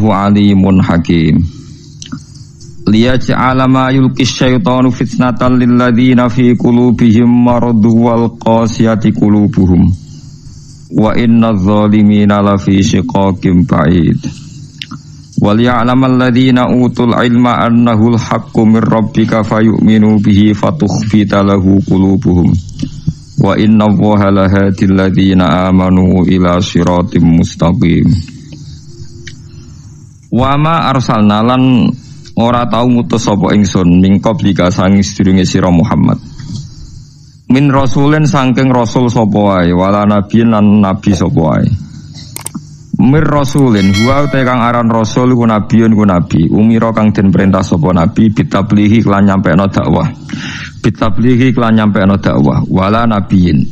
innahu alimun hakim. Liyaj'ala ma yulqis syaitanu fitnatan lil ladzina fi qulubihim maradun wal qasiyati qulubuhum wa innadz zalimina lafi shiqaqin ba'id. Wal ya'lamal ladzina utul ilma annahul haqqu mir rabbika fayu'minu bihi fatukhbita lahu qulubuhum wa innallaha lahadil ladzina amanu ila siratim mustaqim. Wa ma arsalna lan ora tau ngutus sapa ingsun min qablika sanging sedurunge sira Muhammad min rasulin saking rasul sapa wae wala nabiyin lan nabi sapa wae. Mir rasulin huwa te kang aran rasul ku nabiyun ku nabi umira kang den perintah sapa nabi bitablihi lan nyampekno dakwah bitablihi lan nyampekno dakwah wala nabiyin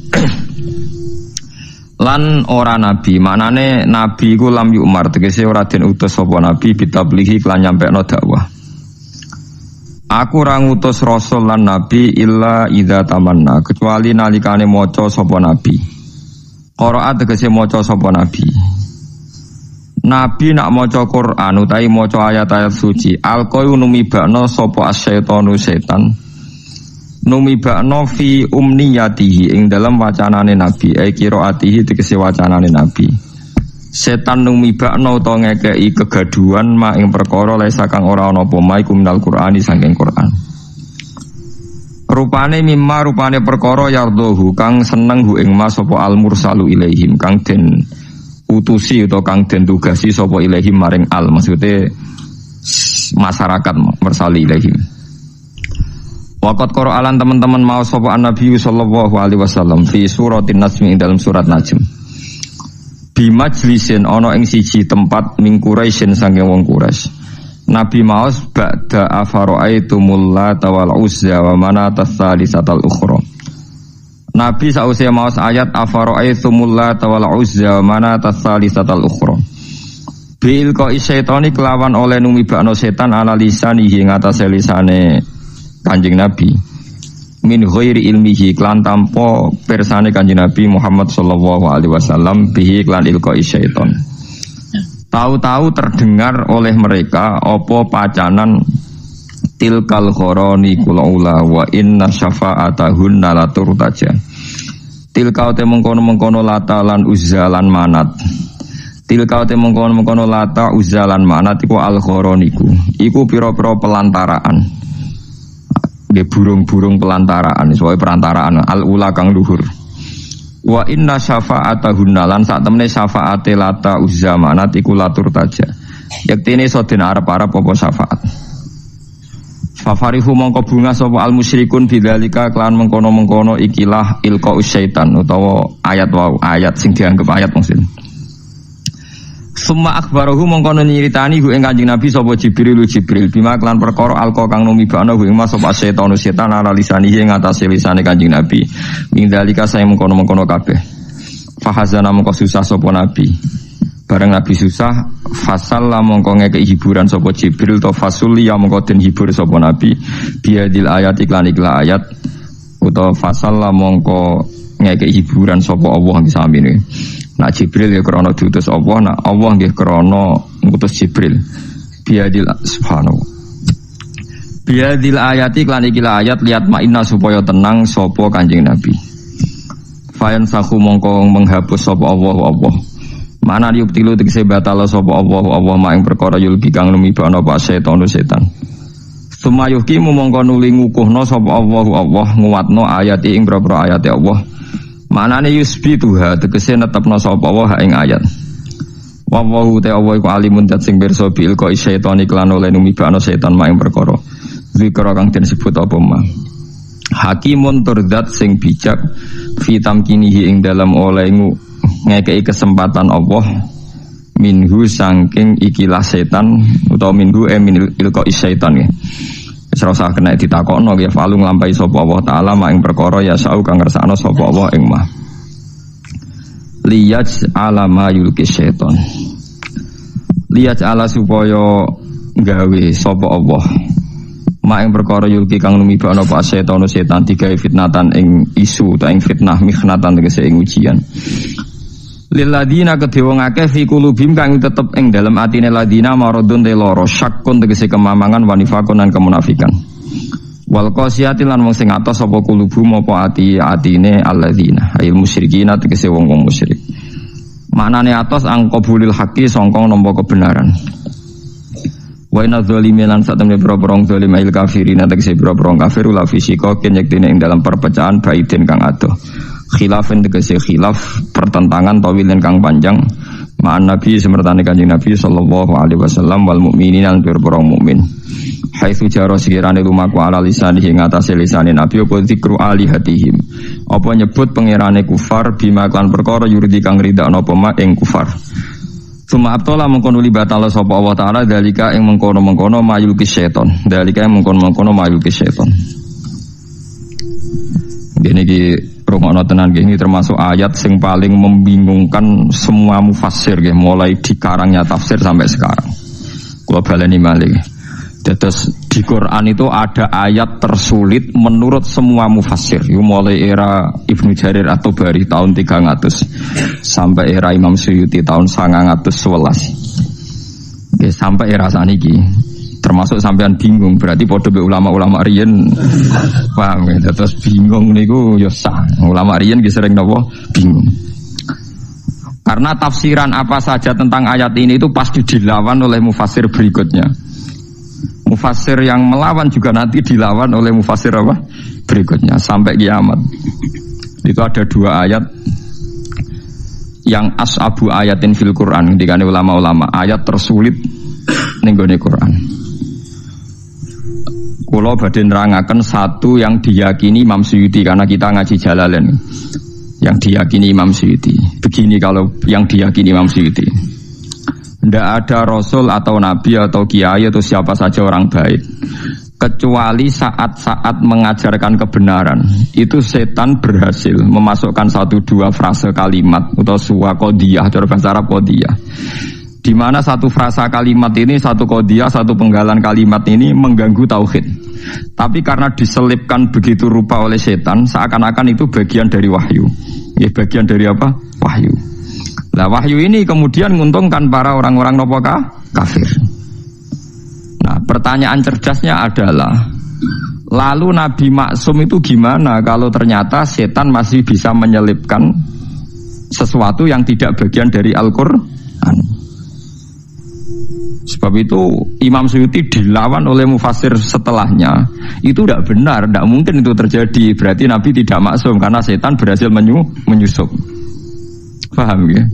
lan ora nabi manane nabi ku lam yumar tegese ora den utus sapa nabi bitablihi lan nyampekno dakwah. Aku ora ngutus rasul lan nabi illa idza tamanna kecuali nalikane maca sapa nabi. Qiraat tegese maca sapa nabi. Nabi nak maca Quran utawi maca ayat-ayat suci, alqayu numibakno sapa asyaitonu setan. Numibakno fi umniyatihi ing dalam wacanane nabi, qiraatihi tegese wacanane nabi. Setan numibakno utawa ngekeki kegaduhan mak ing perkara lesa kang ora ana apa mae kuminal Qur'ani saking Qur'an. Rupane mimma rupane perkara yardhu kang seneng hu ing mas sapa al mursalu ilaihim kang den utusi utawa kang den tugasi sapa ilaihim maring al maksude masyarakat mursali ilaihim. Waqat Qur'an teman-teman mau sapa Nabi sallallahu alaihi wasallam fi suratin Najm ing dalam surat Najm. Bi majlisin ana ing siji tempat ming Quraisyin saking wong Quraisy. Nabi maos ba'da afara'aitumul Lata wal Uzza wa manata tsalisatal ukhra. Nabi sause maos ayat afara'aitumul Lata wal Uzza wa manata tsalisatal ukhra. Bilqa syaitani kelawan oleh numibakno setan ala lisanihi ing atase lisane Kanjeng Nabi. Min ghairi ilmihi klan tanpa persane Kanjeng Nabi Muhammad sallallahu alaihi wasallam bihi klan ilqa syaiton. Tahu-tahu terdengar oleh mereka apa pacanan tilkal khoroni kulaula wa inna syafa'atahunna la turtaja. Tilkau te mengkono-mengkono Lata lan Uzza lan Manat. Tilkau te mengkono-mengkono Lata Uzza lan Manat iku al khoroniku. Iku pira-pira pelantaraan. Di burung-burung pelantaraan, soal perantaraan al-ula kang luhur. Wa inna syafa'atahunna lan sak temene syafaate Lata Uzza Manat iku latur taja. Yektene iso den arep-arep apa syafaat. Fafarihu mongko bunga sapa al musyrikun bidzalika kelan mengkono-mengkono ikilah ilqa syaitan utawa ayat wau ayat sing dianggap ayat maksud. Summa akhbarahu mongkono nyiritani hu ing Kanjeng Nabi sapa Jibril bima kelan perkara alqa kang numibakno hu ing mas sapa setan ala lisanihi ing atase lisane Kanjeng Nabi min dalika saya mengkono-mengkono kabeh. Fahazana mongko susah sapa Nabi bareng Nabi susah fasalla mongko ngekeki hiburan sapa Jibril to fasul ya mongko den hibur sapa Nabi biadil ayat iklan ayat utawa fasalla mongko ngekeki hiburan sapa Allah samine. Nak Jibril ya krana diutus Allah, nak Allah nggih krana ngutus Jibril. Biadil subhanahu. Biadil ayati lan iki ayat lihat ma'inna supaya tenang sapa Kanjeng Nabi. Fayan sahu mongko menghapus sapa Allah. Mana diubtilu tegese batal sapa Allah mak ing perkara yulki kang lumibana apa setan. Sumayuki mongko nuli ngukuhna sapa Allah nguwatno ayat ing boro-boro ayate Allah. Manane yusbituha tegese netepna sapa wa ing ayat. Wallahu ta'ala iku alimun dat sing pirsa bil ko syaitan iklan oleh numibana setan mak ing perkara. Zikra kang disebut apa ma. Hakimun turdat sing bijak fi tamkinihi ing dalam oleh ngekei kesempatan Allah minhu saking ikilah setan utawa minhu min ilqa syaitan ya. Ora usah kena ditakokno ya falu nglampahi sapa Allah taala mak ing perkara ya sau kang ngersakno sapa Allah ing mah. Liyaj ala ma yulki syaiton. Liyaj ala supaya gawe sapa Allah mak ing perkara yulki kang numibakno apa setan digawe fitnatan ing isu ta ing fitnah mikhnatan tegese ing ujian. Lil ladina kedhe wong akeh fi qulubihim kang tetep ing dalem atine ladina maradun te lara syakkun tegese kemamangan wa nifaqun lan kemunafikan. Wal qasiyati lan wong sing atos apa kulubu apa atine alladzina ayil musyrikin tegese wong-wong musyrik. Maknane atos angqabulil haqqi sangka nampa kebenaran. Wa inna dzalimin lan satemene boro-boro zalim ayil kafirin tegese boro-boro kafir la fisika kenyektine ing dalam perpecahan baidin kang adoh. Khilafin tegese khilaf pertentangan tawilin kang panjang ma'an nabi semertane kanjeng nabi sallallahu alaihi wasallam wal mukminin lan boro-boro mukmin. Haitsu jaro sikirane lumaku ala lisan ing atase lisane nabi apa zikru alihatihim apa nyebut pangerane kufar bima kan perkara yurdi kang ridakno apa mak ing kufar. Suma abtola mengkono libatala sapa Allah taala dalika ing mengkono-mengkono mayul ki setan dalika ing mengkono-mengkono mayul ki setan. Dene iki rungokno tenan nggih, ini termasuk ayat sing paling membingungkan semua mufassir nggih, mulai dikarangnya tafsir sampai sekarang. Kula baleni malih. Terus di Quran itu ada ayat tersulit menurut semua mufassir. Mulai era Ibnu Jarir At-Tabari tahun 300 sampai era Imam Suyuti tahun 911. Oke, sampai era saniki. Termasuk sampean bingung, berarti padha be ulama-ulama riyen. Paham ya? Terus bingung niku ya sah. Ulama riyen ki sering napa bingung. Karena tafsiran apa saja tentang ayat ini itu pasti dilawan oleh mufassir berikutnya. Mufassir yang melawan juga nanti dilawan oleh mufassir apa? Berikutnya sampai kiamat. Itu ada dua ayat yang as'abu ayatin fil Quran, dikane ulama-ulama, ayat tersulit ning gone Quran. Kula badhe nerangaken satu yang diyakini Imam Suyuti karena kita ngaji Jalalain. Yang diyakini Imam Suyuti. Begini kalau yang diyakini Imam Suyuti. Tidak ada Rasul atau Nabi atau Kiai atau siapa saja orang baik kecuali saat-saat mengajarkan kebenaran itu setan berhasil memasukkan 1-2 frase kalimat atau suwa qodiyah, cara bahasa Arab qodiyah, di mana satu frasa kalimat ini, satu qodiyah, satu penggalan kalimat ini mengganggu tauhid. Tapi karena diselipkan begitu rupa oleh setan, seakan-akan itu bagian dari wahyu. Ya, bagian dari apa? Wahyu. Nah, wahyu ini kemudian menguntungkan para orang-orang kafir. Nah, pertanyaan cerdasnya adalah, lalu Nabi Maksum itu gimana kalau ternyata setan masih bisa menyelipkan sesuatu yang tidak bagian dari Al-Quran? Sebab itu Imam Suyuti dilawan oleh mufassir setelahnya. Itu tidak benar, tidak mungkin itu terjadi. Berarti Nabi tidak maksum karena setan berhasil menyusup. Paham ya?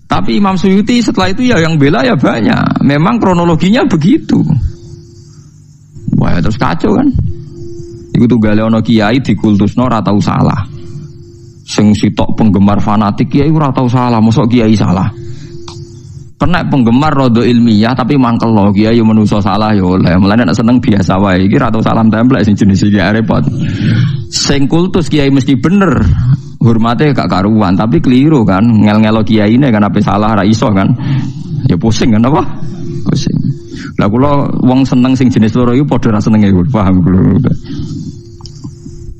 Tapi Imam Suyuti setelah itu ya yang bela ya banyak. Memang kronologinya begitu. Wah, terus kacau kan? Iku tunggale ana kiai dikultusno ora tau salah. Sing sitok penggemar fanatik kiai ora tau salah, mosok kiai salah. Kena penggemar rodo ilmiah tapi mangkel lo kiai yo menungso salah yo oleh. Mulane nek seneng biasa wae iki ora tau salam templek sing jenis iki repot. Sing kultus kiai mesti bener. Hormatnya gak karuan, tapi keliru kan, ngel-ngelo kiai ini kan apa salah ra iso kan, ya pusing kan apa? Pusing. Lah kula wong seneng sing jenis loro iku padha ra senenge, paham kula.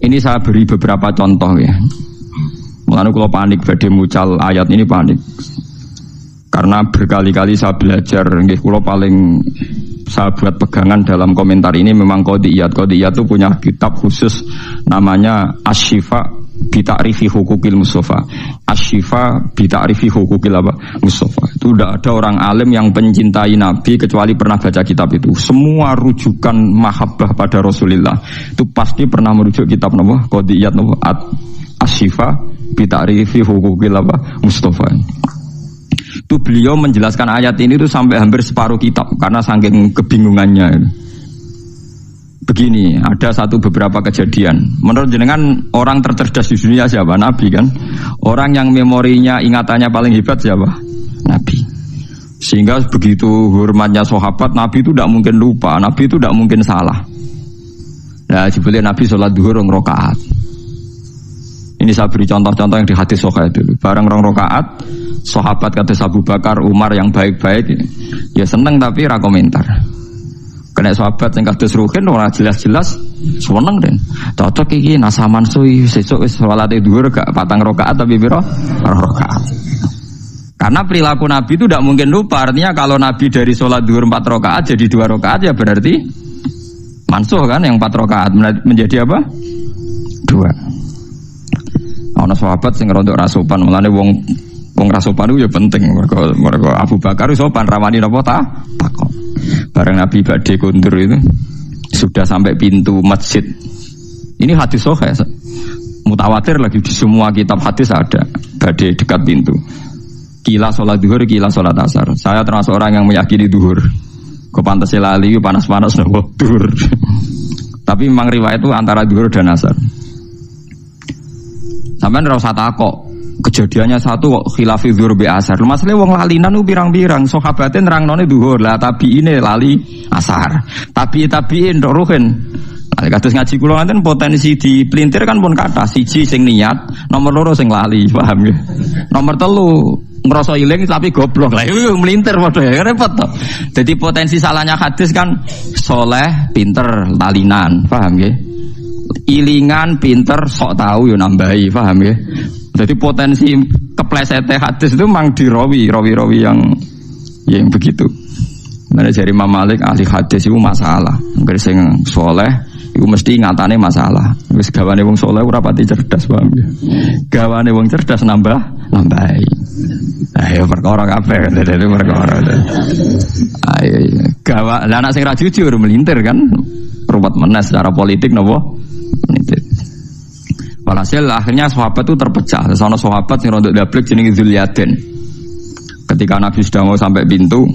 Ini saya beri beberapa contoh ya. Mulane kula panik badhe mucal ayat ini panik. Karena berkali-kali saya belajar, nggih kula paling saya buat pegangan dalam komentar ini memang Qodiyat. Qodiyat itu punya kitab khusus namanya Asy-Syifa Bita'rifi Hukukil Mustafa. Asy-Syifa Bita'rifi Hukukil Mustafa. Itu tidak ada orang alim yang mencintai Nabi kecuali pernah baca kitab itu. Semua rujukan mahabbah pada Rasulullah itu pasti pernah merujuk kitab nama Qodiyat nama Asy-Syifa Bita'rifi Hukukil Mustafa. Itu beliau menjelaskan ayat ini itu sampai hampir separuh kitab karena saking kebingungannya. Begini, ada beberapa kejadian. Menurut jenengan orang tercerdas di dunia siapa? Nabi kan? Orang yang memorinya, ingatannya paling hebat siapa? Nabi. Sehingga begitu hormatnya sahabat, Nabi itu tidak mungkin lupa, Nabi itu tidak mungkin salah. Nah, sebetulnya Nabi sholat duhur 2 rakaat. Ini saya beri contoh-contoh yang di hadis Sahih dulu. Barang 2 rakaat, sahabat kata Abu Bakar, Umar yang baik-baik, ya seneng tapi ra komentar. Kena sahabat yang kados Ruhin ora jelas-jelas seneng den. Cocok iki nasaman suwi sesuk wis salate dhuwur gak 4 rakaat tapi piro? 2 rakaat. Karena perilaku Nabi itu tidak mungkin lupa. Artinya kalau Nabi dari sholat dhuwur 4 rakaat jadi 2 rakaat ya berarti mansuh kan, yang 4 rakaat menjadi apa? 2. Ana sahabat sing rontok ra sopan, mulane wong ra sopan itu ya penting. Mergo Abu Bakar sopan rawani napa takon. Bareng Nabi badhe kondur itu sudah sampai pintu masjid. Ini hadis sahih. Mutawatir lagi di semua kitab hadis ada. Badhe dekat pintu. Kila sholat duhur, kila sholat asar. Saya termasuk orang yang meyakini duhur. Kepantasi lali, panas-panas nopo duhur. Tapi memang riwayat itu antara duhur dan asar. Sampai rasa takok. Kejadiannya satu kok khilafi duhur be asar. Masalahnya wong lalinan u pirang-pirang. Sahabatnya nerangnone duhur lah, tapi ini lali asar. Tabiin rohen. Kados ngaji kula ngaten potensi di pelintir kan pun kata siji sing niat, nomor loro sing lali, paham ya? Nomor 3 ngerasa iling tapi goblok lah, itu melintir padha ya repot toh. Jadi potensi salahnya hadis kan soleh, pinter, lalinan, paham ya? Ilingan, pinter, sok tahu yo nambahi, paham ya? Jadi potensi keplesetnya hadis itu memang di rawi yang begitu. Mana dari Imam Malik ahli hadis itu masalah, nggak sing soleh iku mesti ngatane masalah. Wis gawane wong saleh ora pati cerdas, paham ya. Gawane wong cerdas nambahi. Ayo perkara kabeh dadi perkara. Ayo gawa lah anak sing ra jujur melintir kan. Ruwet menes secara politik napa? Melintir. Walhasil akhirnya sahabat itu terpecah. Sono sahabat sing rondok dablek jenenge Dzulyaden. Ketika Nabi sudah mau sampai pintu,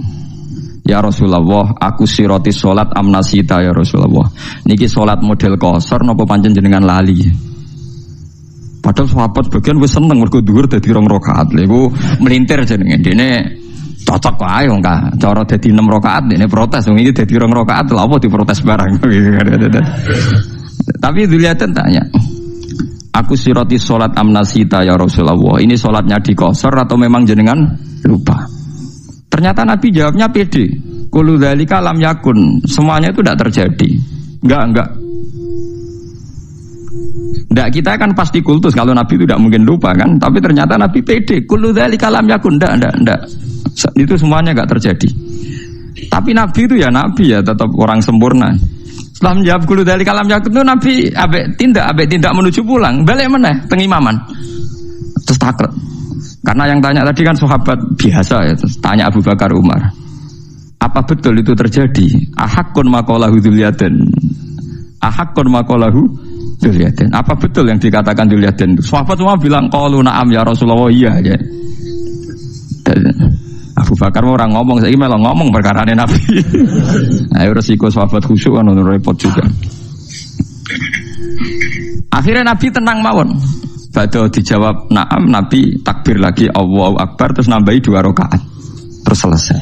ya Rasulullah, aku siroti sholat amnasita ya Rasulullah. Niki sholat model kosor nopo pancen jenengan lali. Padahal sahabat bagian wis seneng mergo dhuwur dadi 2 rakaat. Lha iku melintir jenenge. Dene cocok wae wong ka. Cara dadi 6 rakaat dene protes wong iki dadi 2 rakaat lha apa diprotes barang. Tapi Dzulyaden tanya, aku siroti sholat amnasita ya Rasulullah. Ini sholatnya dikosor atau memang jenengan lupa? Ternyata Nabi jawabnya pede. Kullu dzalika lam yakun. Semuanya itu tidak terjadi. Enggak. Enggak, kita kan pasti kultus kalau Nabi itu tidak mungkin lupa kan. Tapi ternyata Nabi pede. Kullu dzalika lam yakun. Enggak. Itu semuanya enggak terjadi. Tapi Nabi itu ya Nabi ya, tetap orang sempurna. Setelah menjawab kullu dzalika lam yakun itu Nabi ambek tindak menuju pulang. Balik meneh teng imaman. Terus takut. Karena yang tanya tadi kan sahabat biasa ya, tanya Abu Bakar Umar, apa betul itu terjadi? Ahakun maqalahu Dzulyaden. Apa betul yang dikatakan Dzulyaden itu? Sahabat semua bilang qalu na'am ya Rasulullah, iya ya. Abu Bakar orang ngomong, saiki malah ngomong perkarane Nabi. Ayo resiko sahabat khusyuk kan repot juga. Akhirnya Nabi tenang mawon. Badhe dijawab na'am, Nabi takbir lagi Allahu Akbar terus nambahi 2 rakaat. Terus selesai.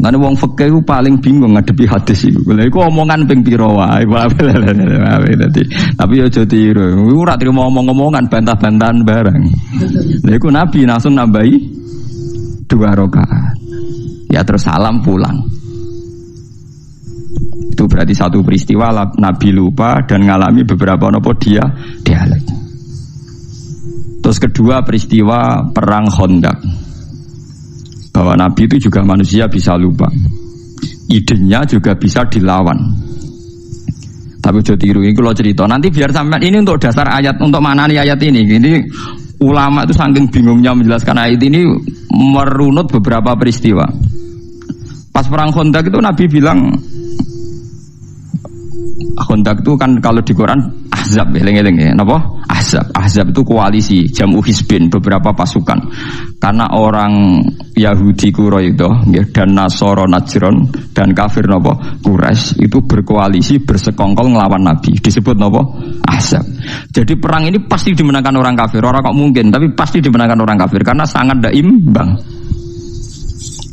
Nah, wong fikih ku paling bingung ngadepi hadis iku. Lha iku omongan ping pira wae. Tapi aja tiru. Ora trimo omong-omongan bantah-bantahan barang. Lha iku Nabi langsung nambahi 2 rakaat. Ya terus salam pulang. Itu berarti satu peristiwa Nabi lupa dan ngalami beberapa nopo dia lagi. Terus kedua peristiwa perang Khandaq, bahwa Nabi itu juga manusia bisa lupa, idenya juga bisa dilawan. Tapi udah tiru ini kalau cerita nanti biar sampai ini untuk dasar ayat, untuk maknani ayat ini. Ini ulama itu saking bingungnya menjelaskan ayat ini merunut beberapa peristiwa. Pas perang Khandaq itu Nabi bilang, Khandaq itu kan kalau di Quran Ahzab, eling-eling ya, napa? Ahzab itu koalisi, jamu hisbin, beberapa pasukan. Karena orang Yahudi Quraidah dan Nasoro Najron dan kafir napa? Quraisy itu berkoalisi bersekongkol ngelawan Nabi. Disebut napa? Ahzab. Jadi perang ini pasti dimenangkan orang kafir. Orang kok mungkin, tapi pasti dimenangkan orang kafir karena sangat tidak imbang.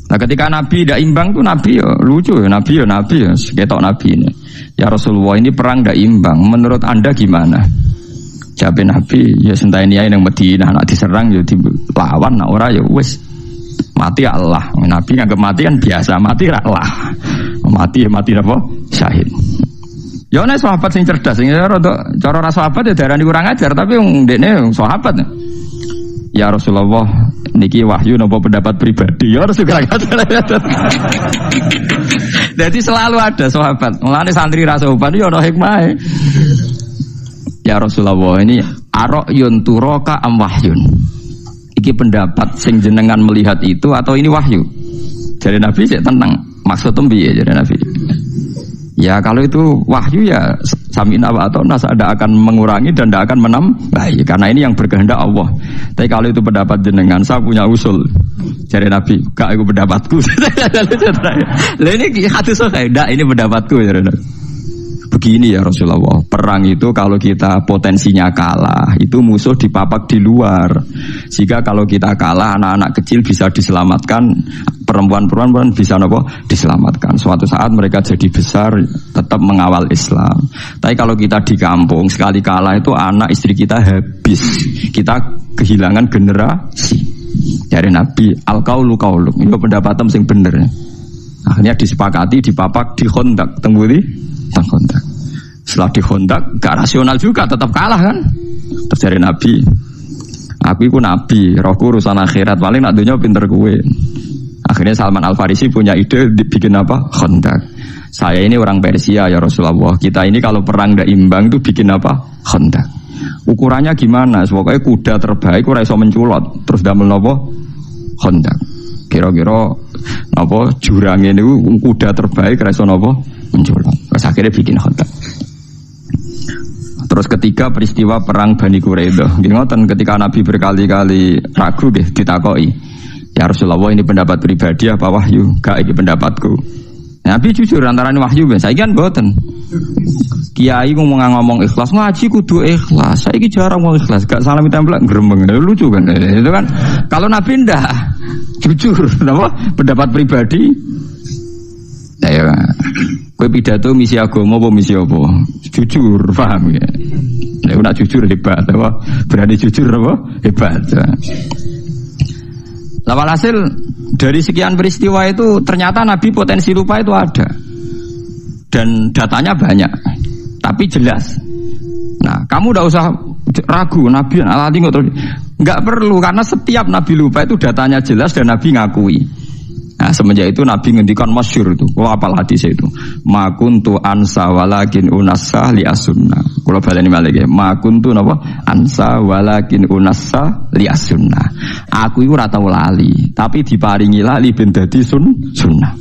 Nah, ketika Nabi tidak imbang tuh Nabi ya lucu ya, Nabi ya, ketok Nabi ini. Ya Rasulullah, ini perang tidak imbang. Menurut Anda gimana? Jawab Nabi, ya senteni ae nang Madinah, nak diserang ya dilawan, nak ora ya wis mati Allah. Nabi nganggep mati kan biasa, mati ra Allah. Mati ya mati apa? Syahid. Ya ana sahabat sing cerdas, sing cara ra sahabat ya darani kurang ajar, tapi wong ndekne sahabat. Ya Rasulullah, niki wahyu napa pendapat pribadi? Ya Rasulullah. Jadi selalu ada sahabat. Mulane santri ra sopan ya ana hikmahe. Ya Rasulullah, ini ara'yun turaka am wahyun. Iki pendapat sing jenengan melihat itu atau ini wahyu? Jadi Nabi sik tenang. Maksudnya piye jadi Nabi? Ya kalau itu wahyu ya sami'na wa ata'na, tidak akan mengurangi dan tidak akan menambah karena ini yang berkehendak Allah. Tapi kalau itu pendapat jenengan, saya punya usul. Jadi Nabi, gak itu pendapatku. Lah ini hadis enggak, ini pendapatku ya Nabi. Begini ya Rasulullah, perang itu kalau kita potensinya kalah, itu musuh dipapak di luar. Jika kalau kita kalah, anak-anak kecil bisa diselamatkan, perempuan-perempuan bisa diselamatkan. Suatu saat mereka jadi besar, tetap mengawal Islam. Tapi kalau kita di kampung, sekali kalah itu anak istri kita habis. Kita kehilangan generasi. Dari Nabi, al-qaulu qauluk. Itu pendapatan yang benar. Akhirnya disepakati, dipapak, dikhondak. Tengguli? Kontak. Setelah dikontak gak rasional juga, tetap kalah kan. Terjadi Nabi, aku itu Nabi, rohku urusan akhirat, paling nak dunia pinter gue. Akhirnya Salman Al-Farisi punya ide bikin apa? Kontak. Saya ini orang Persia ya Rasulullah, kita ini kalau perang ndak imbang itu bikin apa? Kontak. Ukurannya gimana? Pokoknya kuda terbaik ora iso menculot, terus damel napa? Kontak. Kira-kira napa jurangnya niku kuda terbaik ora iso napa? Menculot. Terus akhirnya bikin kontak. Terus ketiga peristiwa perang Bani Quraidah. Ngoten ketika Nabi berkali-kali ragu nggih ditakoki. Ya Rasulullah, ini pendapat pribadi apa wahyu? Gak, iki pendapatku. Nabi jujur antarane wahyu ben. Saiki kan mboten. Kiai ngomong ikhlas, ngaji kudu ikhlas. Saiki jarang ngomong ikhlas, gak salam tempel gremeng. Lucu kan. Itu kan kalau Nabi ndak jujur napa pendapat pribadi. Ya, kowe pidato misi agama apa misi apa? Jujur, paham ya? Nek nak jujur hebat, apa? Berani jujur apa? Hebat. Lah walhasil dari sekian peristiwa itu ternyata Nabi potensi lupa itu ada. Dan datanya banyak. Tapi jelas. Nah, kamu enggak usah ragu Nabi alati enggak perlu karena setiap Nabi lupa itu datanya jelas dan Nabi ngakui. Nah, semenjak itu Nabi ngendikan masyhur itu. Kalau apal hadis itu, ma kuntu ansa walakin unassa li as-sunnah. Kalau baleni malih ma kuntu napa? Ansa walakin unassa li as-sunnah. Aku iku ora tau lali, tapi diparingi lali ben dadi sunnah.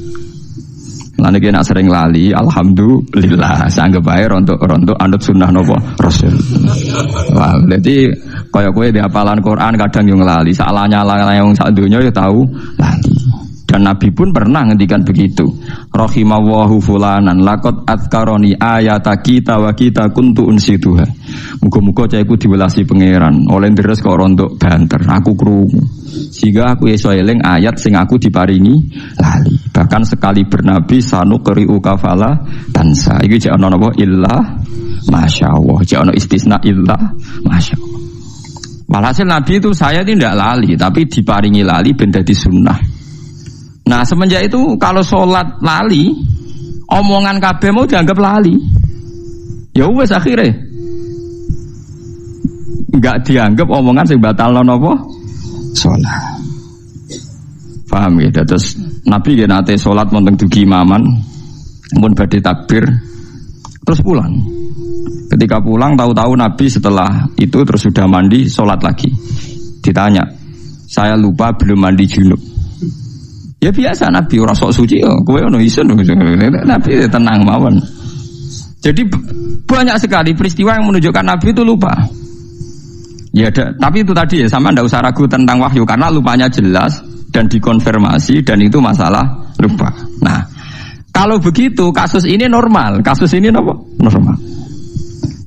Lan iki nek sering lali, alhamdulillah, sanggep bae rontok anut sunnah napa Rasul. Wah, berarti kaya kowe di hafalan Quran kadang yo nglali, salahnya wong sak donya yo tau lali. Dan Nabi pun pernah ngendikan begitu. Rahimallahu fulanan laqad adzkaroni ayata kita wa kita kuntu unsiduha. Muga-muga caiku diwelasi pangeran. Oleh deres kok rontok banter. Aku krungu. Sehingga aku iso eling ayat sing aku diparingi lali. Bahkan sekali bernabi sanuqri'u kafala tansa. Iki jek ana napa illah masyaallah. Jek ana istisna illah masyaallah. Walhasil Nabi itu saya tidak lali, tapi diparingi lali ben dadi sunnah. Nah semenjak itu kalau sholat lali, omongan kabeh mau dianggap lali. Ya wes akhirnya nggak dianggap omongan sing batalno napa sholat. Paham ya? Terus Nabi ya nate sholat monteng dugi imaman, mun badhe takbir, terus pulang. Ketika pulang tahu-tahu Nabi setelah itu terus sudah mandi sholat lagi. Ditanya, saya lupa belum mandi junub. Ya biasa Nabi ora sok suci yo, kowe ono isun Nabi tenang mawon. Jadi banyak sekali peristiwa yang menunjukkan Nabi itu lupa. Ya ada, tapi itu tadi ya sama ndak usah ragu tentang wahyu karena lupanya jelas dan dikonfirmasi dan itu masalah lupa. Nah, kalau begitu kasus ini normal, kasus ini normal.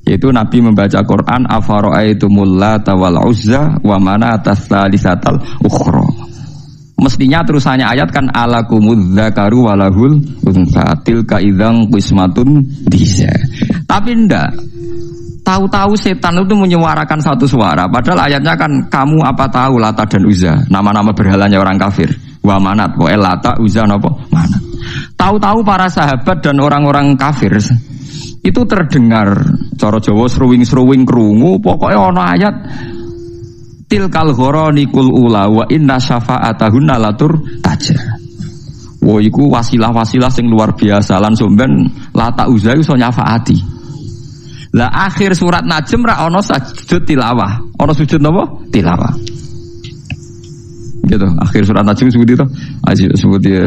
Yaitu Nabi membaca Quran afara'aitumul lata wal uzza wa manata tsalisatal ukhra. Mestinya terusannya ayat kan alakumudz dzakaru walahul untha tilka idzan qismatun diza. Tapi ndak. Tahu-tahu setan itu menyuarakan satu suara. Padahal ayatnya kan kamu apa tahu Lata dan Uzza, nama-nama berhalanya orang kafir. Wa manat, wa Lata, Uzza napa? Manat. Tahu-tahu para sahabat dan orang-orang kafir itu terdengar cara Jawa seruwing-seruwing krungu pokoknya ana ayat tilkal gharanikul ula wa inna syafa'atahunna latur taja. Wo iku wasilah-wasilah sing luar biasa lan somben lata uzza iso nyafaati. Lah akhir surat Najm ra ana sujud tilawah. Ana sujud napa? Tilawah. Gitu. Akhir surat Najm seperti itu. Seperti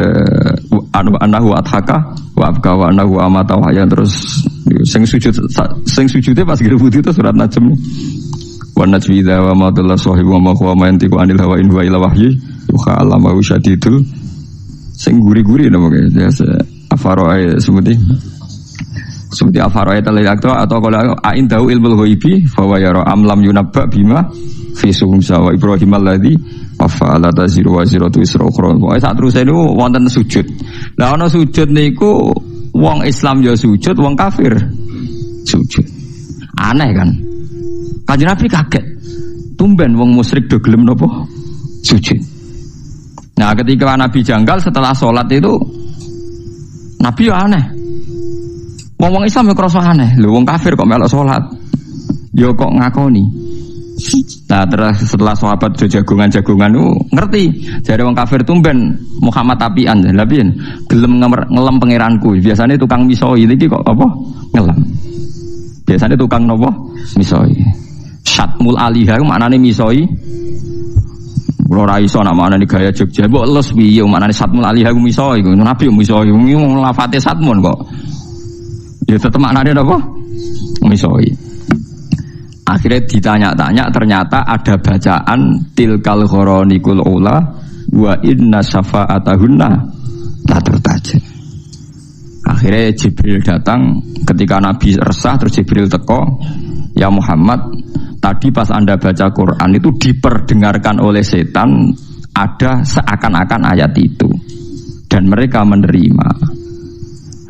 anahu athaka wa abka wa anahu amata wa ya terus sing sujudnya pas gitu itu surat Najm. Wa najmi idza wa ma dalla sahibu wa ma huwa ma yantiqu anil hawa in huwa illa wahyi yuha allamahu syadidul sing guri-guri napa ya afara seperti afara atau kalau ain tahu ilmul ghaibi fa wa yara am lam yunabba bima fi sumsa wa ibrahim alladzi fa'ala taziru wa ziratu isra ukhra. Pokoke sak teruse niku wonten sujud. Lah ana sujud niku wong Islam ya sujud, wong kafir sujud. Aneh kan? Kanjeng Nabi kaget. Tumben wong musyrik do gelem napa? Sujud. Nah, ketika Nabi janggal setelah sholat itu Nabi ya aneh. Wong Islam ya krasa aneh. Lho wong kafir kok melok sholat. Ya kok ngakoni. Nah terus setelah sahabat jagungan-jagungan itu ngerti jadi wong kafir tumben Muhammad tapian lapian gelem ngelem pangeranku biasanya tukang misoi iki kok apa ngelem biasanya tukang nopo misoi syatmul alihah maknane misoi ora iso nak maknane gaya Jogja mbok les piye maknane syatmul alihah misoi nabi misoi lafate syatmun kok ya tetep maknane napa misoi. Akhirnya ditanya-tanya ternyata ada bacaan tilkal gharanikul ula wa inna syafa'atahunna la turtaja. Akhirnya Jibril datang ketika Nabi resah terus Jibril teko, ya Muhammad, tadi pas Anda baca Quran itu diperdengarkan oleh setan ada seakan-akan ayat itu dan mereka menerima.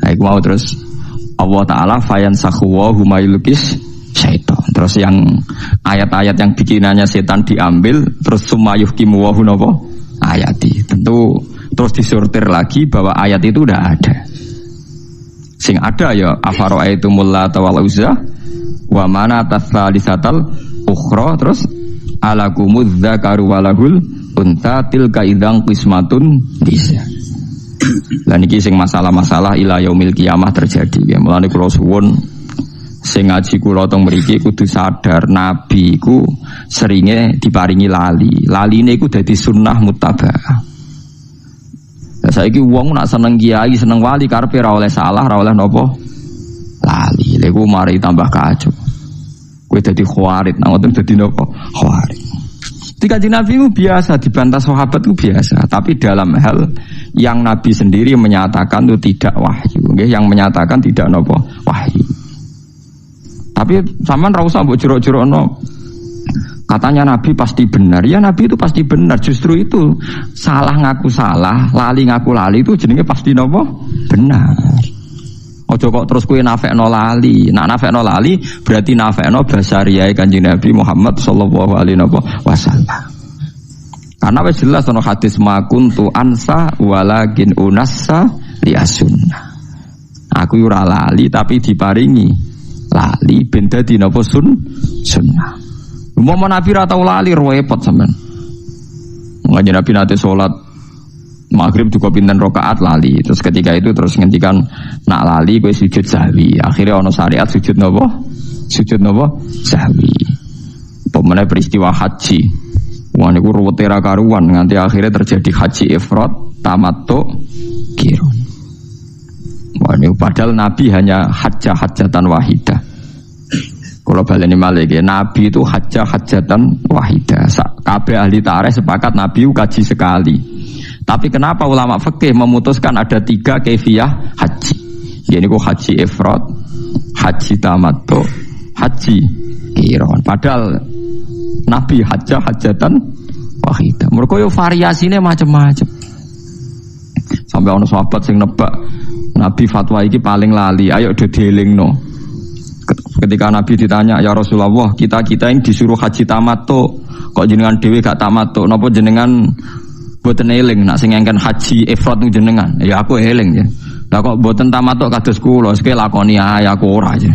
Baik mau terus Allah Ta'ala fayansakhu wa huma yulqis syaitan. Terus yang ayat-ayat yang bikinannya setan diambil, terus sumayuhkimu wa hunapa ayati. Tentu terus disortir lagi bahwa ayat itu udah ada. Sing ada ya afara'aitumul lata wal uzza wa manata tsalisatal ukhra terus alakumudz dzakaru walahul unta tilka idzan qismatun bisa. Lah niki sing masalah-masalah ila yaumil kiamah terjadi ya. Mulane kula suwun sing ngaji kula teng mriki kudu sadar nabi iku seringe diparingi lali. Laline iku dadi sunnah muttabaah. Lah saiki wong nak seneng kiai, seneng wali karepe ora oleh salah, ora oleh napa? Lali. Lha iku mari tambah kacau. Kowe dadi khawarit, nang ngoten dadi napa? Khawarit. Kanjeng Nabi itu biasa dibantah sahabat itu biasa, tapi dalam hal yang Nabi sendiri menyatakan itu tidak wahyu, yang menyatakan tidak napa? Wahyu. Tapi sampean ra usah mbok jero-jerokno. Katanya Nabi pasti benar. Ya Nabi itu pasti benar. Justru itu salah ngaku salah, lali ngaku lali itu jenenge pasti napa? Benar. Ojo kok terus kowe nafekno lali. Nak nafekno lali berarti nafekno basariyae Kanjeng Nabi Muhammad sallallahu alaihi wasallam. Karena wis jelas ana hadis makuntu ansa walakin unassa liasunnah. Aku ora lali tapi diparingi lali ben dadi napa sunnah. Umpama Nabi ra tau lali repot sampean. Kanjeng Nabi nate salat maghrib juga pinten rakaat lali. Terus ketika itu terus ngendikan nak lali kowe sujud sahwi. Akhirnya ana syariat sujud napa? Sujud napa? Sahwi. Pemene peristiwa haji. Wah niku ruwete ra karuan nganti akhirnya terjadi haji ifrad, tamattu, qirun. Wah niku padahal Nabi hanya hajatan wahidah. Kalau baleni malih ya, Nabi itu hajatan wahidah. Kabeh ahli tarikh sepakat Nabi kaji sekali. Tapi kenapa ulama fikih memutuskan ada 3 kaifiyah haji? Jadi kok haji ifrad, haji tamattu, haji qirun. Padahal Nabi hajatan wahidah. Mergo yo variasine macam-macam. Sampai ono sahabat sing nebak Nabi fatwa iki paling lali, ayo do dielingno. Ketika Nabi ditanya, ya Rasulullah, kita yang disuruh haji tamattu, kok jenengan dhewe gak tamattu? Napa jenengan boten eling nak sing ngengken haji ifrad niku jenengan? Ya aku eling ya. Lah kok mboten tamatuk kados kula, sik lakoni ae aku ora aja.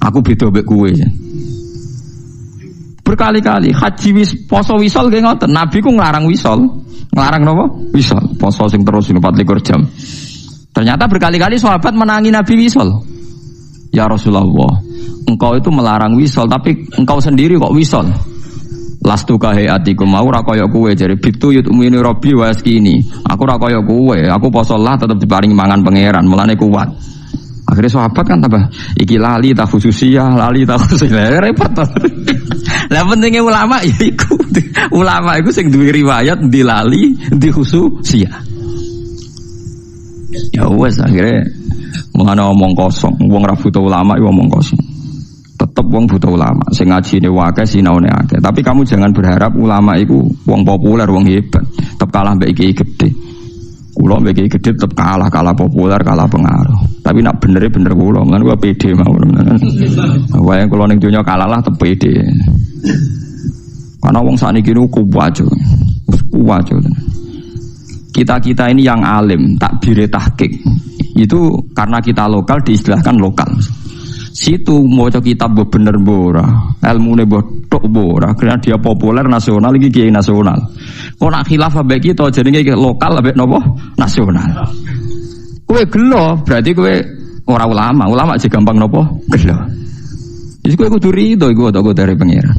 Aku beda mbek kowe aja. Berkali-kali haji poso wisol nggih ngoten. Nabi ku nglarang wisol. Nglarang napa? Wisol. Poso sing terus 24 jam. Ternyata berkali-kali sahabat menangi Nabi wisol. Ya Rasulullah, engkau itu melarang wisol, tapi engkau sendiri kok wisol. Lastu kahayatiku mau ora kaya kowe jare bitu yutumini robbi waskini. Aku ora kaya kowe, aku poso lah tetep diparingi mangan pangeran, mulane kuat. Akhirnya sahabat kan tambah iki lali ta khususiyah, lali ta khususiyah, repot. Lah pentingnya ulama ya iku. Ulama iku sing duwe riwayat di lali, di khususiyah. Ya wes akhirnya mulane omong kosong, wong ra butuh ulama iku omong kosong. Tetep wong butuh ulama, sing ngajine wae sinaune akeh. Tapi kamu jangan berharap ulama iku wong populer, wong hebat. Tetep kalah mbek iki gede. Kula mbek iki gede tetep kalah populer, kalah pengaruh. Tapi nak bener kula, kan gua pede mawon. Wae kula ning donya kalah lah tetep pede. Karena wong sakniki niku kuwajo. Kuwajo. Kita ini yang alim, takbire tahqiq. Itu karena kita lokal diistilahkan lokal. Situ maca kitab bener ora, ilmune tok ora, karena dia populer nasional iki kiai nasional. Kok nak khilaf ambek kita jenenge lokal ambek napa? Nasional. Kowe gelo, berarti kowe ora ulama. Ulama aja gampang napa? Gelo. Jadi kowe kudu rido iku tok dari pangeran.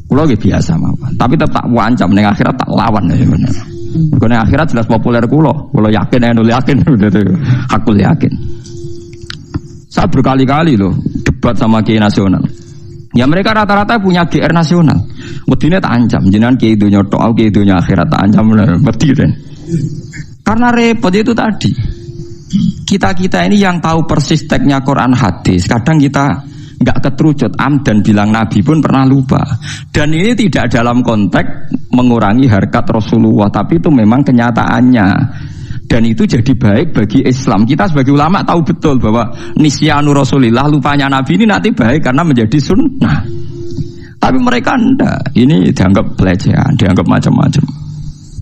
Kula ge biasa mawon, tapi tetap wancam ning akhirat tak lawan ya bener. Ning akhirat jelas populer kula yakin hakul yakin. Saya berkali-kali loh debat sama kiai nasional. Ya mereka rata-rata punya GR nasional. Wedine tak ancam, jenengan kiai donya tok, aku kiai donya akhirat tak ancam wedi den. Karena repot itu tadi. Kita ini yang tahu persis teksnya Quran hadis, kadang kita enggak keterucut dan bilang Nabi pun pernah lupa. Dan ini tidak dalam konteks mengurangi harkat Rasulullah, tapi itu memang kenyataannya. Dan itu jadi baik bagi Islam. Kita sebagai ulama tahu betul bahwa nisyanu Rasulillah, lupanya Nabi ini nanti baik karena menjadi sunnah. Tapi mereka enggak. Ini dianggap pelecehan, dianggap macam-macam.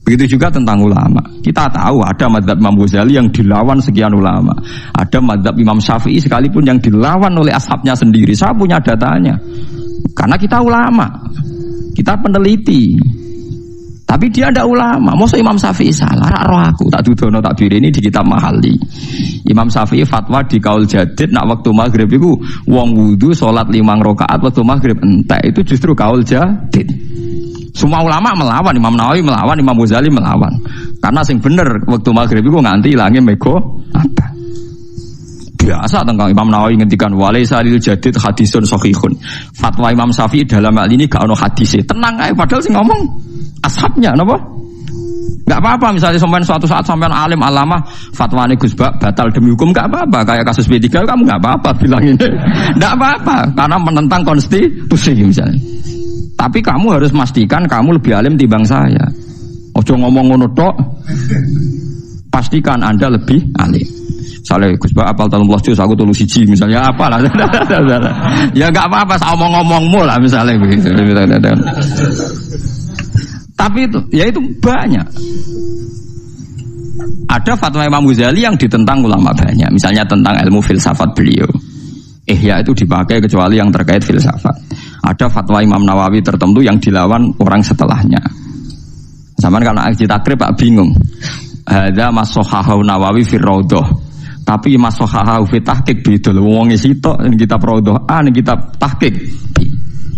Begitu juga tentang ulama. Kita tahu ada mazhab Imam Ghazali yang dilawan sekian ulama. Ada mazhab Imam Syafi'i sekalipun yang dilawan oleh ashabnya sendiri. Saya punya datanya. Karena kita ulama. Kita peneliti. Tapi dia ada ulama. Masa Imam Syafi'i salah? Roh aku tak dudono tak diri ini di kitab Mahali. Imam Syafi'i fatwa di kaul jadid nak waktu maghrib itu wong wudu sholat 5 rakaat waktu maghrib entek itu justru kaul jadid. Semua ulama melawan, Imam Nawawi melawan, Imam Ghazali melawan. Karena sing bener waktu maghrib itu nganti ilange mego apa? Biasa tentang Imam Nawawi ngendikan walaisa lil jadid hadisun sahihun. Fatwa Imam Syafi'i dalam hal ini gak ono hadise. Tenang ae padahal sing ngomong ashabnya napa? Enggak apa-apa misalnya sampean suatu saat sampean alim alama fatwane Gus Bak batal demi hukum enggak apa-apa. Kayak kasus B3 kamu enggak apa-apa bilang ini. Enggak apa-apa karena menentang konstitusi misalnya. Tapi kamu harus pastikan kamu lebih alim timbang saya. Ojo ngomong ngono tok. Pastikan Anda lebih alim. Misalnya Gus Bak apal 13 juz aku 3 siji misalnya apalah. Ya enggak apa-apa saya omong-omongmu lah misalnya begitu. Tapi itu, ya itu banyak. Ada fatwa Imam Ghazali yang ditentang ulama banyak. Misalnya tentang ilmu filsafat beliau. Ihya itu dipakai kecuali yang terkait filsafat. Ada fatwa Imam Nawawi tertentu yang dilawan orang setelahnya. Zaman karena aksi takrib Pak bingung. Hadza masohahu Nawawi fi Raudhah. Tapi masohahu fi tahqiq beda lho wong sitok ning kitab Raudhah, ning kitab tahqiq.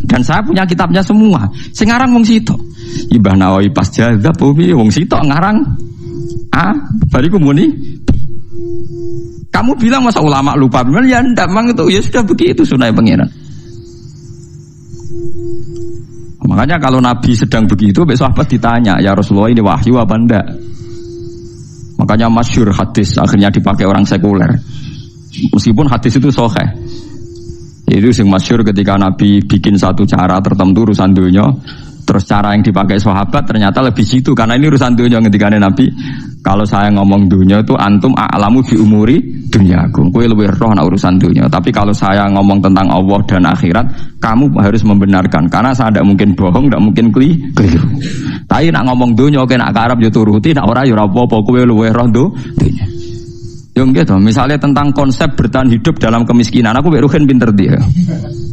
Dan saya punya kitabnya semua. Sing aran wong sitok. Ibah Nawawi pas jazab piye wong sitok ngarang bariku muni. Kamu bilang masa ulama lupa benar ya ndak mang itu ya sudah begitu sunai pangeran. Makanya kalau Nabi sedang begitu besok sahabat ditanya, ya Rasulullah ini wahyu apa enggak? Makanya masyhur hadis akhirnya dipakai orang sekuler. Meskipun hadis itu sahih. Itu sing masyhur ketika Nabi bikin satu cara tertentu urusan dunia. Terus cara yang dipakai sahabat ternyata lebih situ karena ini urusan dunia ketika Nabi. Kalau saya ngomong dunia itu antum a'lamu bi umuri dunyakum. Kowe luwih roh nak urusan dunia. Tapi kalau saya ngomong tentang Allah dan akhirat, kamu harus membenarkan karena saya tidak mungkin bohong, tidak mungkin keliru. Tapi nak ngomong dunia oke nak karep yo turuti, nak ora yo ora apa-apa kowe luwih roh dunia. Yo gitu, misalnya tentang konsep bertahan hidup dalam kemiskinan, aku Ruhin pinter dia.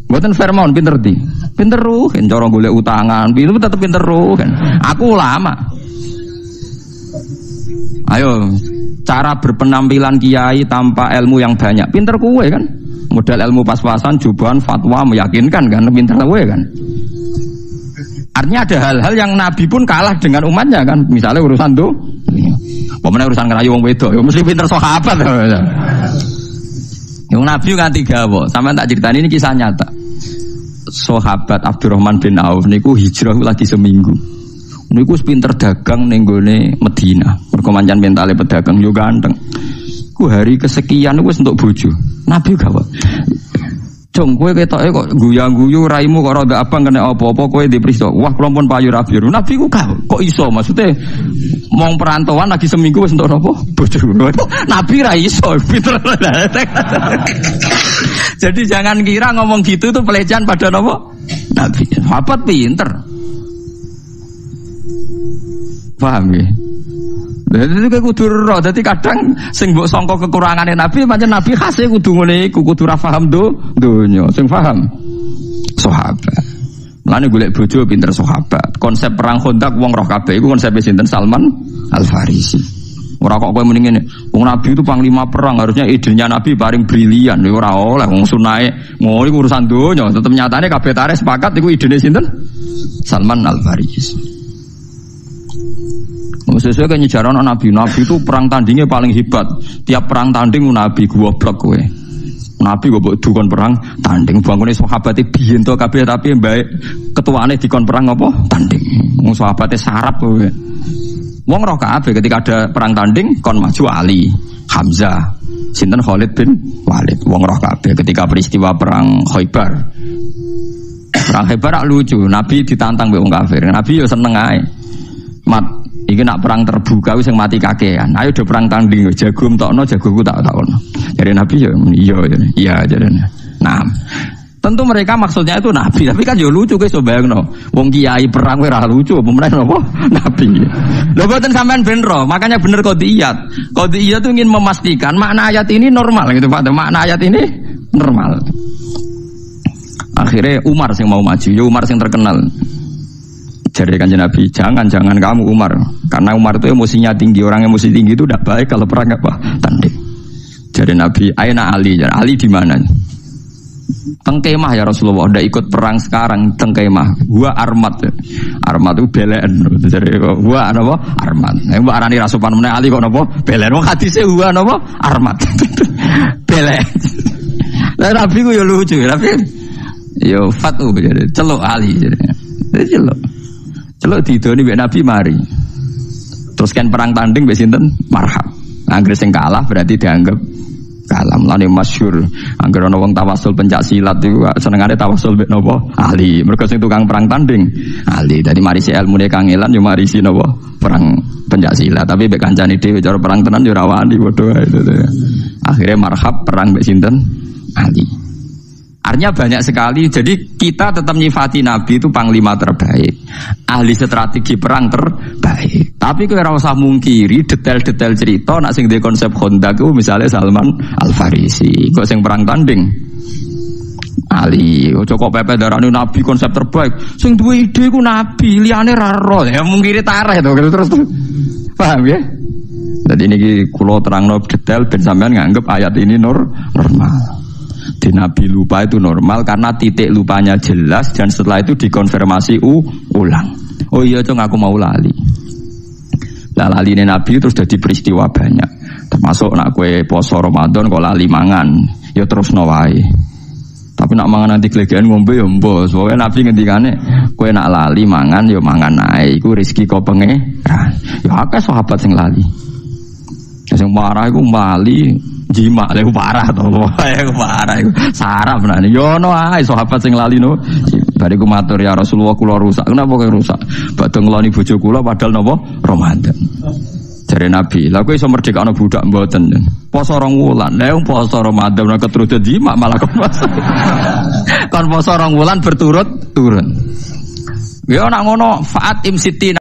Buatan Fairmont pinter dia. Pinter Ruhin, corong golek utangan, itu tetap pinter Ruhin. Aku ulama. Ayo, cara berpenampilan kiai tanpa ilmu yang banyak, pinter kue kan? Modal ilmu pas-pasan, jubahan, fatwa, meyakinkan kan, pinter kue kan? Artinya ada hal-hal yang Nabi pun kalah dengan umatnya kan, misalnya urusan tuh. Pemenang urusan ngerayu wong wedok, ya mesti pinter sahabat. Yang Nabi nganti gawe, sampean tak critani ini kisah nyata. Sahabat Abdurrahman bin Auf niku hijrah lagi seminggu. Niku pinter dagang ning gone Madinah. Mergo mancan mentale pedagang yo ganteng. Ku hari kesekian niku wis entuk bojo. Nabi gawe. Jong kowe ketoke kok guyang-guyu raimu kok rada abang kena apa-apa kowe dipriso. Wah kula pun payu rabi. Nabi ku kok iso maksudnya mong perantauan lagi seminggu wis entuk napa? Bojo. Nabi ra iso pinter. Jadi jangan kira ngomong gitu tuh pelecehan pada napa? Nabi. Sahabat pinter. Paham ya? Jadi kayak kudu roh, jadi kadang sing mbok sangka kekurangane Nabi, pancen Nabi khase kudu ngene iku, kudu ra paham donya, sing paham sahabat. Mulane golek bojo pinter sahabat. Konsep perang Khandaq wong roh kabeh iku konsepe sinten? Salman Al-Farisi. Ora kok kowe muni ngene, wong Nabi itu panglima perang, harusnya idenya Nabi paling brilian. Ora oleh wong sunahe ngono iku urusan donya, tetep nyatane kabeh tareh sepakat iku idene sinten? Salman Al-Farisi. Sesuai kan nyejarah Nabi itu perang tandingnya paling hebat. Tiap perang tanding Nabi gua blok kowe. Nabi gua dukon perang tanding. Bangune sahabate biyen to kabeh tapi baik ketuane dikon perang apa? Tanding. Wong sahabate sarap kowe. Wong roh kabeh ketika ada perang tanding kon maju Ali, Hamzah, sinten Khalid bin Walid. Wong roh kabeh ketika peristiwa perang Khaibar. Perang Khaibar lucu, Nabi ditantang mbek wong kafir. Nabi yo seneng ae. Mat iki nak perang terbuka wis sing mati kakean. Ayo do perang tanding jago entokno jagoku tak takon. Jadi Nabi ya iya jarene. Nah, tentu mereka maksudnya itu Nabi, tapi kan yo lucu guys, coba bayangno. Wong kiai perang ora lucu apa meneh napa? Nabi. Lho boten sampean ben ro, makanya bener qadiyat. Qadiyat itu ingin memastikan makna ayat ini normal gitu Pak. Makna ayat ini normal. Akhirnya Umar yang mau maju, ya Umar yang terkenal. Jadi Kanjeng Nabi, jangan kamu Umar, karena Umar itu emosinya tinggi, orang emosi tinggi itu tidak baik kalau perang apa tanding. Jadi Nabi, aina Ali, Ali di mana? Tengkemah ya Rasulullah, udah ikut perang sekarang tengkemah. Gua armat itu belen. Jadi gua apa? Armat. Yang mbak arani rasupan meneh Ali kok napa? Belen. Wong hadise gua napa? Armat. Belen. Lah Nabi ku yo lucu, tapi yo fatu jadi celuk Ali jadi. Celuk didoni mbek Nabi mari. Terus kan perang tanding mbek sinten? Marhab. Anggere sing kalah berarti dianggap kalah. Mulane masyhur anggere ana wong tawasul pencak silat iku senengane tawasul mbek napa? Ali. Mergo sing tukang perang tanding Ali. Dadi marisi ilmune kangelan yo marisi napa? Perang pencak silat. Tapi mbek kancane dhewe cara perang tenan yo ora wani padha wae itu. Akhirnya marhab perang mbek sinten? Ali. Artinya banyak sekali. Jadi kita tetap nyifati Nabi itu panglima terbaik, ahli strategi perang terbaik. Tapi kowe ora usah mungkiri detail-detail cerita nak sing duwe konsep Khandaq ku misalnya Salman Al-Farisi. Kok sing perang tanding Ali, ojo kok pepe darani Nabi konsep terbaik. Sing duwe ide ku Nabi, liyane ra ro. Ya mungkiri tareh to terus. Paham ya? Jadi niki kula terangno detail ben sampean nganggep ayat ini normal. Di Nabi lupa itu normal karena titik lupanya jelas dan setelah itu dikonfirmasi ulang. Oh iya cong aku mau lali. Lah lali ini Nabi terus jadi peristiwa banyak. Termasuk nak kue poso Ramadan kok lali mangan, ya terus wae. Tapi nak mangan nanti gelegean ngombe ya mbos. Soalnya Nabi ngendikane kue nak lali mangan ya mangan naik. Iku rezeki kau pengen. Ya akeh sahabat sing lali. Sing marah iku mali jima lha parah to. Parah iku. Sarap nah. Yo ono ae sahabat sing lali no. Bariku matur ya Rasulullah kula rusak. Kenapa kok rusak? Badhe ngeloni bojo kula padahal napa Ramadan. Jare Nabi, lha kowe iso merdekakno budak mboten. Poso 2 wulan. Lah wong poso Ramadan ora keturut jima malah kok poso. Kon poso 2 wulan berturut-turut. Ya nek ngono faat imsitin